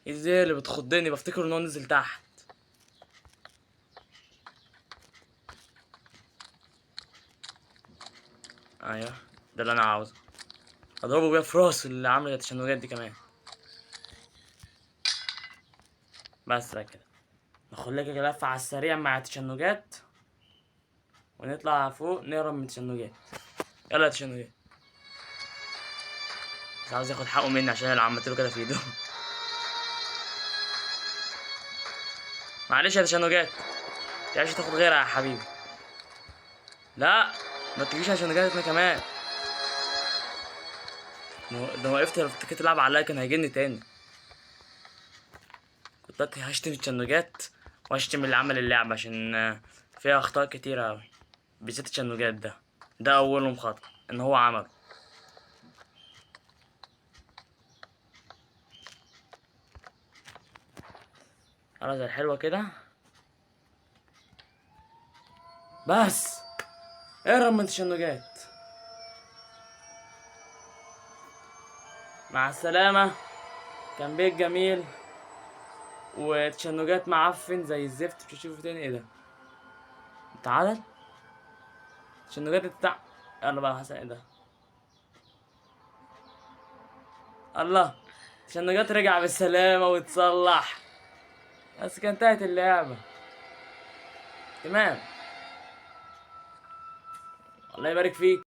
ايدي دي اللي بتخضني، بفتكر ان هو نزل تحت. ايوه، ده اللي انا عاوزه. اضربه بيها في راس اللي عامل التشنجات دي كمان. بس كده، ناخد لك لفة على السريع مع التشنجات، ونطلع فوق نهرب من التشنجات. يلا يا تشنجات. مش عاوز ياخد حقه مني عشان انا عملت له كده في ايده. معلش يا تشنجات، متعرفش تاخد غيرها يا حبيبي. لا، ما تجيش عشان جاتنا كمان. ده وقفت لو افتكرت العب عليا كان هيجيني تاني. كنت هشتم التشنجات وهشتم اللي عمل اللعبة عشان فيها اخطاء كتيرة اوي، بالذات التشنجات ده اولهم خطأ ان هو عمله. خلاص زي الحلوة كده. بس اهرب من التشنجات. مع السلامة. كان بيت جميل وتشنجات معفن زي الزفت. مش هشوفه تاني. ايه ده؟ تعالى تشنجات بتاع. يلا بقى حسن. ايه ده؟ الله، تشنجات رجع بالسلامة وتصلح. بس كانت انتهت اللعبة. تمام. الله يبارك فيك.